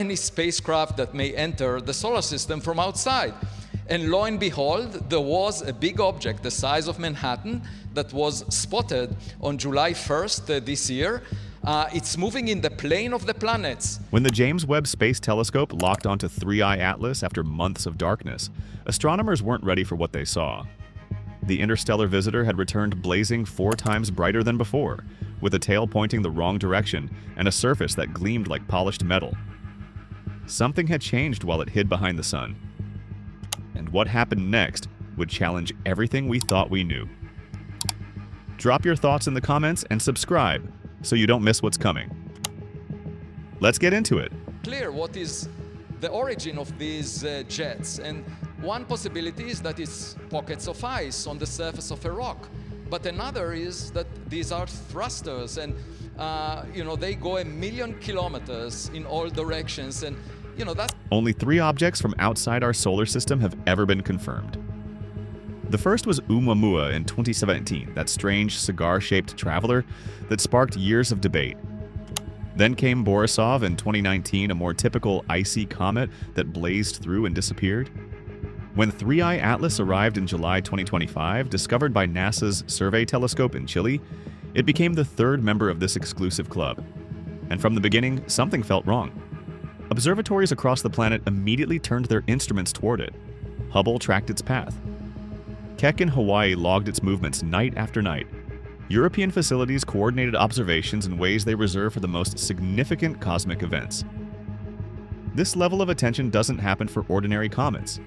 any spacecraft that may enter the solar system from outside. And lo and behold, there was a big object the size of Manhattan that was spotted on July 1st this year. It's moving in the plane of the planets. When the James Webb Space Telescope locked onto 3I Atlas after months of darkness, astronomers weren't ready for what they saw. The interstellar visitor had returned blazing 4 times brighter than before, with a tail pointing the wrong direction and a surface that gleamed like polished metal. Something had changed while it hid behind the sun. And what happened next would challenge everything we thought we knew. Drop your thoughts in the comments and subscribe so you don't miss what's coming. Let's get into it. Clear what is the origin of these jets, and one possibility is that it's pockets of ice on the surface of a rock, but another is that these are thrusters, and they go 1 million kilometers in all directions, and that's... Only 3 objects from outside our solar system have ever been confirmed. The first was Oumuamua in 2017, that strange cigar-shaped traveler that sparked years of debate. Then came Borisov in 2019, a more typical icy comet that blazed through and disappeared. When 3I Atlas arrived in July 2025, discovered by NASA's Survey Telescope in Chile, it became the 3rd member of this exclusive club. And from the beginning, something felt wrong. Observatories across the planet immediately turned their instruments toward it. Hubble tracked its path. Keck in Hawaii logged its movements night after night. European facilities coordinated observations in ways they reserve for the most significant cosmic events. This level of attention doesn't happen for ordinary comets.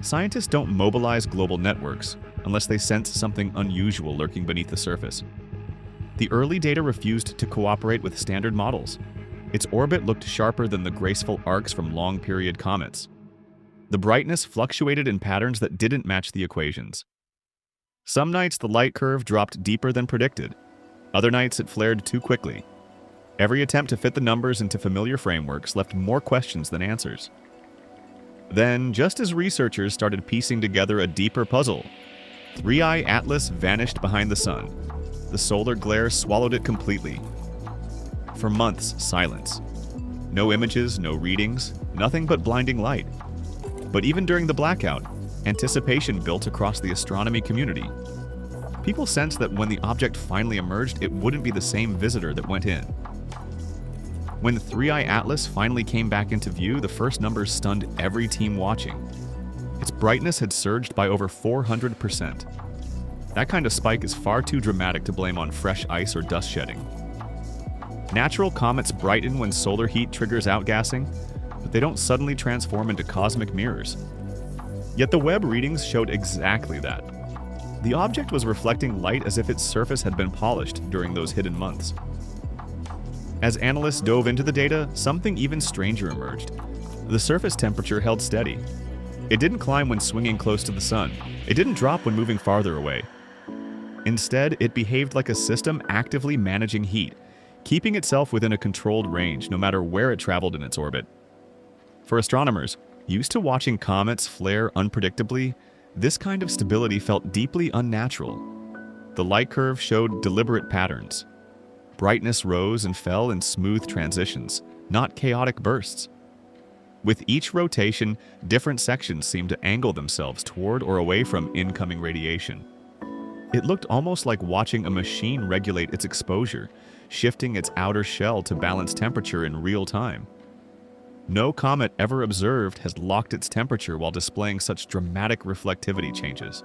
Scientists don't mobilize global networks unless they sense something unusual lurking beneath the surface. The early data refused to cooperate with standard models. Its orbit looked sharper than the graceful arcs from long-period comets. The brightness fluctuated in patterns that didn't match the equations. Some nights the light curve dropped deeper than predicted. Other nights it flared too quickly. Every attempt to fit the numbers into familiar frameworks left more questions than answers. Then, just as researchers started piecing together a deeper puzzle, 3I Atlas vanished behind the sun. The solar glare swallowed it completely. For months, silence. No images, no readings, nothing but blinding light. But even during the blackout, anticipation built across the astronomy community. People sensed that when the object finally emerged, it wouldn't be the same visitor that went in. When 3I Atlas finally came back into view, the first numbers stunned every team watching. Its brightness had surged by over 400%. That kind of spike is far too dramatic to blame on fresh ice or dust shedding. Natural comets brighten when solar heat triggers outgassing, but they don't suddenly transform into cosmic mirrors. Yet the Webb readings showed exactly that. The object was reflecting light as if its surface had been polished during those hidden months. As analysts dove into the data, something even stranger emerged. The surface temperature held steady. It didn't climb when swinging close to the sun. It didn't drop when moving farther away. Instead, it behaved like a system actively managing heat, keeping itself within a controlled range no matter where it traveled in its orbit. For astronomers, used to watching comets flare unpredictably, this kind of stability felt deeply unnatural. The light curve showed deliberate patterns. Brightness rose and fell in smooth transitions, not chaotic bursts. With each rotation, different sections seemed to angle themselves toward or away from incoming radiation. It looked almost like watching a machine regulate its exposure, shifting its outer shell to balance temperature in real time. No comet ever observed has locked its temperature while displaying such dramatic reflectivity changes.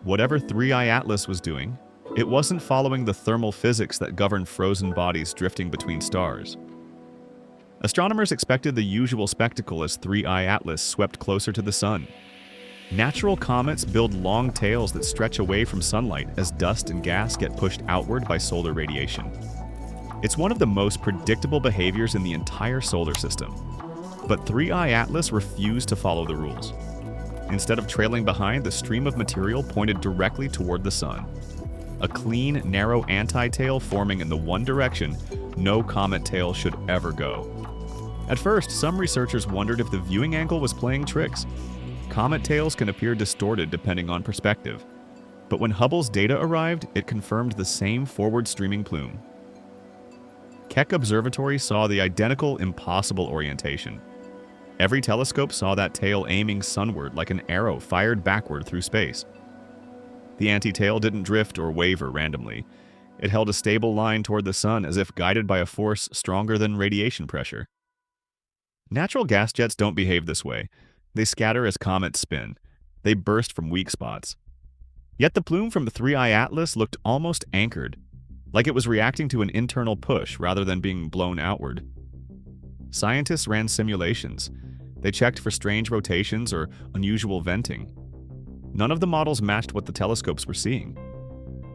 Whatever 3I Atlas was doing, it wasn't following the thermal physics that govern frozen bodies drifting between stars. Astronomers expected the usual spectacle as 3I Atlas swept closer to the sun. Natural comets build long tails that stretch away from sunlight as dust and gas get pushed outward by solar radiation. It's one of the most predictable behaviors in the entire solar system. But 3I Atlas refused to follow the rules. Instead of trailing behind, the stream of material pointed directly toward the sun. A clean, narrow anti-tail forming in the one direction no comet tail should ever go. At first, some researchers wondered if the viewing angle was playing tricks. Comet tails can appear distorted depending on perspective. But when Hubble's data arrived, it confirmed the same forward-streaming plume. Keck Observatory saw the identical impossible orientation. Every telescope saw that tail aiming sunward like an arrow fired backward through space. The anti-tail didn't drift or waver randomly. It held a stable line toward the sun as if guided by a force stronger than radiation pressure. Natural gas jets don't behave this way. They scatter as comets spin. They burst from weak spots. Yet the plume from the 3I Atlas looked almost anchored, like it was reacting to an internal push rather than being blown outward. Scientists ran simulations. They checked for strange rotations or unusual venting. None of the models matched what the telescopes were seeing.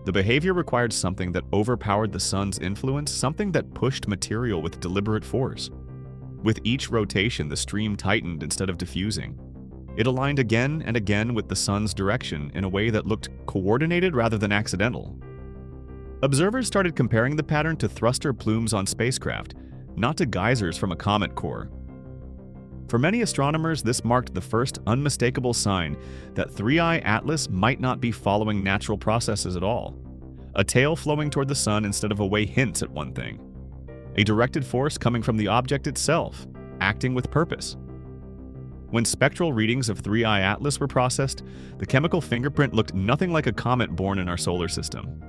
The behavior required something that overpowered the sun's influence, something that pushed material with deliberate force. With each rotation, the stream tightened instead of diffusing. It aligned again and again with the sun's direction in a way that looked coordinated rather than accidental. Observers started comparing the pattern to thruster plumes on spacecraft, not to geysers from a comet core. For many astronomers, this marked the first unmistakable sign that 3I Atlas might not be following natural processes at all. A tail flowing toward the sun instead of away hints at one thing. A directed force coming from the object itself, acting with purpose. When spectral readings of 3I Atlas were processed, the chemical fingerprint looked nothing like a comet born in our solar system.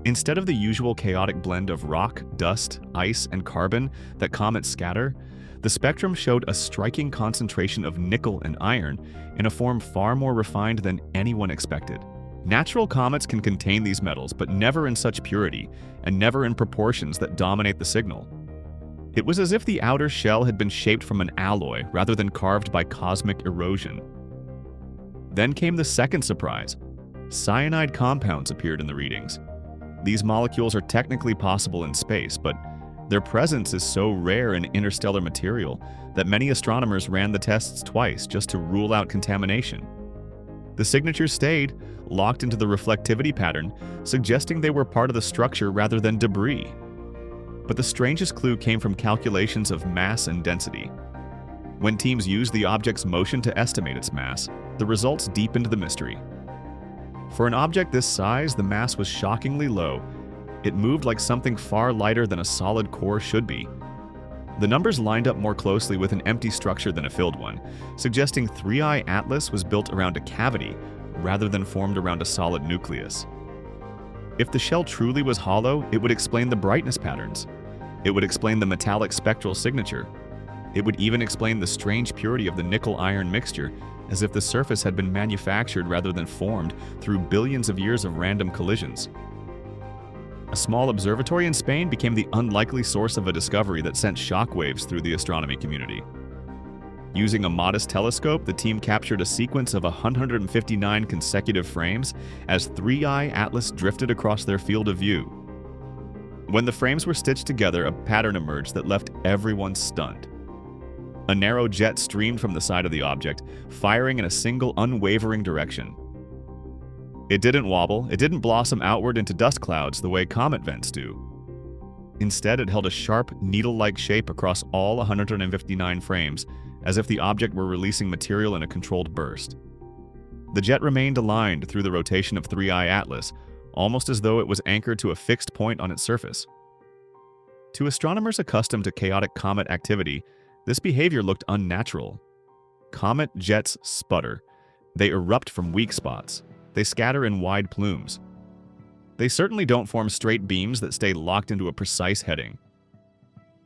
Instead of the usual chaotic blend of rock, dust, ice, and carbon that comets scatter, the spectrum showed a striking concentration of nickel and iron in a form far more refined than anyone expected. Natural comets can contain these metals, but never in such purity, and never in proportions that dominate the signal. It was as if the outer shell had been shaped from an alloy rather than carved by cosmic erosion. Then came the second surprise. Cyanide compounds appeared in the readings. These molecules are technically possible in space, but their presence is so rare in interstellar material that many astronomers ran the tests twice just to rule out contamination. The signatures stayed, locked into the reflectivity pattern, suggesting they were part of the structure rather than debris. But the strangest clue came from calculations of mass and density. When teams used the object's motion to estimate its mass, the results deepened the mystery. For an object this size, the mass was shockingly low. It moved like something far lighter than a solid core should be. The numbers lined up more closely with an empty structure than a filled one, suggesting 3I Atlas was built around a cavity rather than formed around a solid nucleus. If the shell truly was hollow, it would explain the brightness patterns. It would explain the metallic spectral signature. It would even explain the strange purity of the nickel-iron mixture, as if the surface had been manufactured rather than formed through billions of years of random collisions. A small observatory in Spain became the unlikely source of a discovery that sent shockwaves through the astronomy community. Using a modest telescope, the team captured a sequence of 159 consecutive frames as 3I Atlas drifted across their field of view. When the frames were stitched together, a pattern emerged that left everyone stunned. A narrow jet streamed from the side of the object, firing in a single unwavering direction. It didn't wobble, it didn't blossom outward into dust clouds the way comet vents do. Instead, it held a sharp, needle-like shape across all 159 frames, as if the object were releasing material in a controlled burst. The jet remained aligned through the rotation of 3I Atlas, almost as though it was anchored to a fixed point on its surface. To astronomers accustomed to chaotic comet activity, this behavior looked unnatural. Comet jets sputter. They erupt from weak spots. They scatter in wide plumes. They certainly don't form straight beams that stay locked into a precise heading.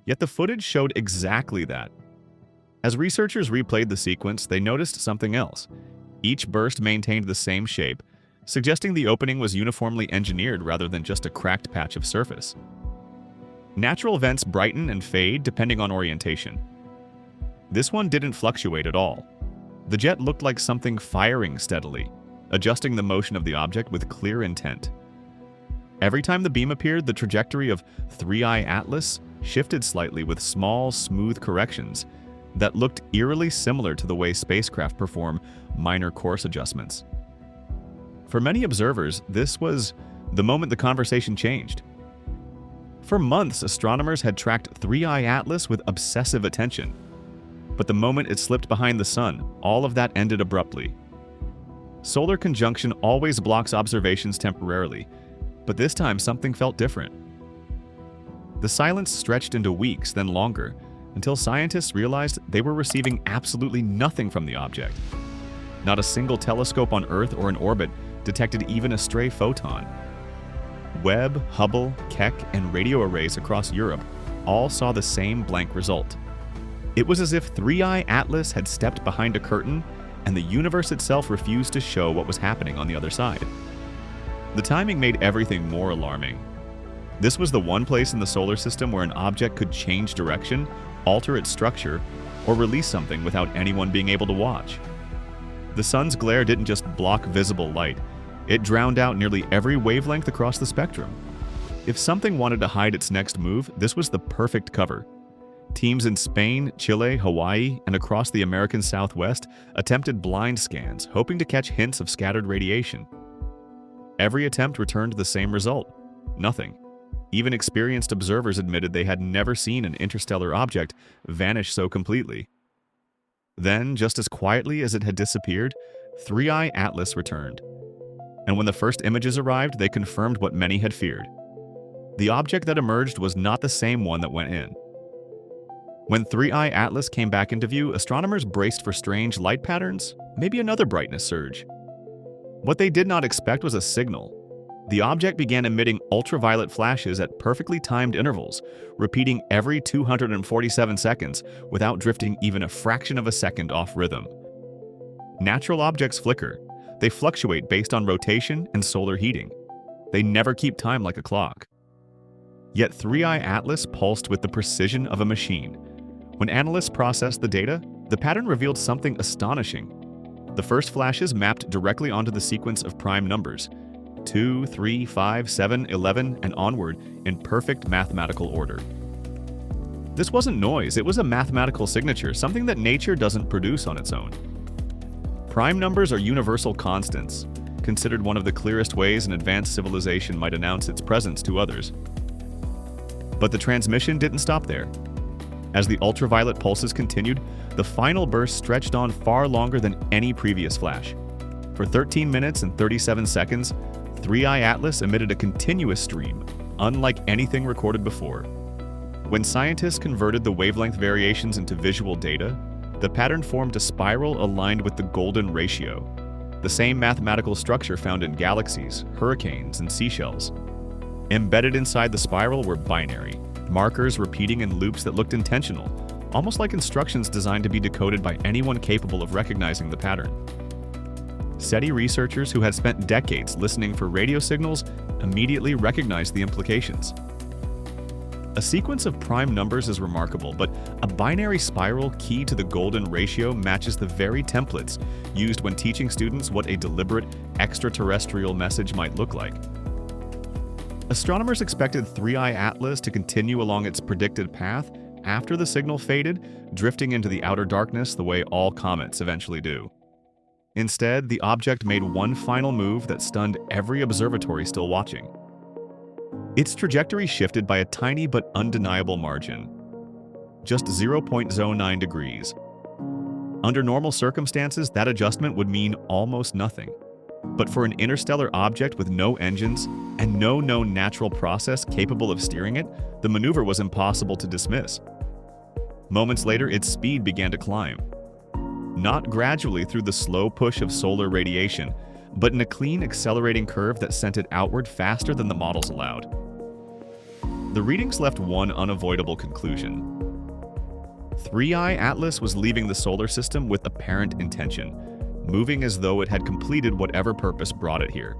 Yet the footage showed exactly that. As researchers replayed the sequence, they noticed something else. Each burst maintained the same shape, suggesting the opening was uniformly engineered rather than just a cracked patch of surface. Natural vents brighten and fade depending on orientation. This one didn't fluctuate at all. The jet looked like something firing steadily, adjusting the motion of the object with clear intent. Every time the beam appeared, the trajectory of 3I Atlas shifted slightly with small, smooth corrections that looked eerily similar to the way spacecraft perform minor course adjustments. For many observers, this was the moment the conversation changed. For months, astronomers had tracked 3I Atlas with obsessive attention. But the moment it slipped behind the sun, all of that ended abruptly. Solar conjunction always blocks observations temporarily, but this time something felt different. The silence stretched into weeks, then longer, until scientists realized they were receiving absolutely nothing from the object. Not a single telescope on Earth or in orbit detected even a stray photon. Webb, Hubble, Keck, and radio arrays across Europe all saw the same blank result. It was as if 3i Atlas had stepped behind a curtain and the universe itself refused to show what was happening on the other side. The timing made everything more alarming. This was the one place in the solar system where an object could change direction, alter its structure, or release something without anyone being able to watch. The sun's glare didn't just block visible light, it drowned out nearly every wavelength across the spectrum. If something wanted to hide its next move, this was the perfect cover. Teams in Spain, Chile, Hawaii, and across the American Southwest attempted blind scans, hoping to catch hints of scattered radiation. Every attempt returned the same result: nothing. Even experienced observers admitted they had never seen an interstellar object vanish so completely. Then, just as quietly as it had disappeared, 3i Atlas returned. And when the first images arrived, they confirmed what many had feared. The object that emerged was not the same one that went in. When 3i Atlas came back into view, astronomers braced for strange light patterns, maybe another brightness surge. What they did not expect was a signal. The object began emitting ultraviolet flashes at perfectly timed intervals, repeating every 247 seconds without drifting even a fraction of a second off rhythm. Natural objects flicker. They fluctuate based on rotation and solar heating. They never keep time like a clock. Yet 3i Atlas pulsed with the precision of a machine. When analysts processed the data, the pattern revealed something astonishing. The first flashes mapped directly onto the sequence of prime numbers: 2, 3, 5, 7, 11, and onward in perfect mathematical order. This wasn't noise, it was a mathematical signature, something that nature doesn't produce on its own. Prime numbers are universal constants, considered one of the clearest ways an advanced civilization might announce its presence to others. But the transmission didn't stop there. As the ultraviolet pulses continued, the final burst stretched on far longer than any previous flash. For 13 minutes and 37 seconds, 3i Atlas emitted a continuous stream, unlike anything recorded before. When scientists converted the wavelength variations into visual data, the pattern formed a spiral aligned with the golden ratio, the same mathematical structure found in galaxies, hurricanes, and seashells. Embedded inside the spiral were binary, markers repeating in loops that looked intentional, almost like instructions designed to be decoded by anyone capable of recognizing the pattern. SETI researchers who had spent decades listening for radio signals immediately recognized the implications. A sequence of prime numbers is remarkable, but a binary spiral key to the golden ratio matches the very templates used when teaching students what a deliberate extraterrestrial message might look like. Astronomers expected 3i Atlas to continue along its predicted path after the signal faded, drifting into the outer darkness the way all comets eventually do. Instead, the object made one final move that stunned every observatory still watching. Its trajectory shifted by a tiny but undeniable margin, just 0.09 degrees. Under normal circumstances, that adjustment would mean almost nothing. But for an interstellar object with no engines and no known natural process capable of steering it, the maneuver was impossible to dismiss. Moments later, its speed began to climb. Not gradually through the slow push of solar radiation, but in a clean accelerating curve that sent it outward faster than the models allowed. The readings left one unavoidable conclusion. 3i Atlas was leaving the solar system with apparent intention, moving as though it had completed whatever purpose brought it here.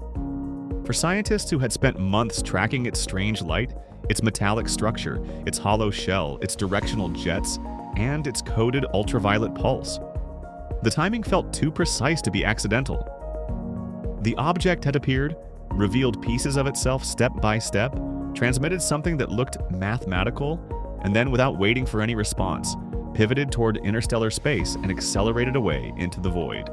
For scientists who had spent months tracking its strange light, its metallic structure, its hollow shell, its directional jets, and its coded ultraviolet pulse, the timing felt too precise to be accidental. The object had appeared, revealed pieces of itself step by step, transmitted something that looked mathematical, and then, without waiting for any response, pivoted toward interstellar space and accelerated away into the void.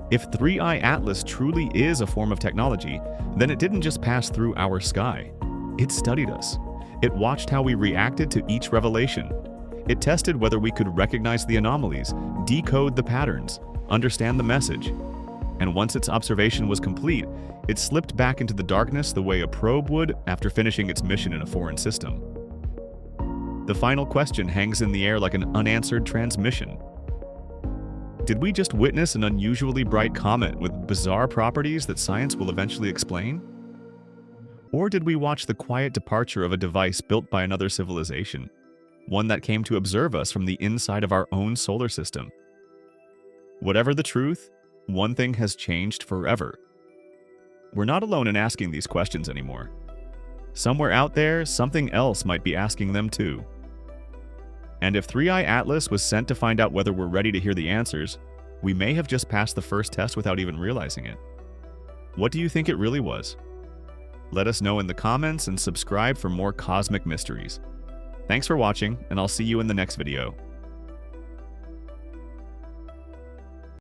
If 3i Atlas truly is a form of technology, then it didn't just pass through our sky. It studied us. It watched how we reacted to each revelation. It tested whether we could recognize the anomalies, decode the patterns, understand the message. and once its observation was complete, it slipped back into the darkness the way a probe would after finishing its mission in a foreign system. The final question hangs in the air like an unanswered transmission. Did we just witness an unusually bright comet with bizarre properties that science will eventually explain? Or did we watch the quiet departure of a device built by another civilization, one that came to observe us from the inside of our own solar system? Whatever the truth, one thing has changed forever. We're not alone in asking these questions anymore. Somewhere out there, something else might be asking them too. And if 3i Atlas was sent to find out whether we're ready to hear the answers, we may have just passed the first test without even realizing it. What do you think it really was? Let us know in the comments and subscribe for more cosmic mysteries. Thanks for watching, and I'll see you in the next video.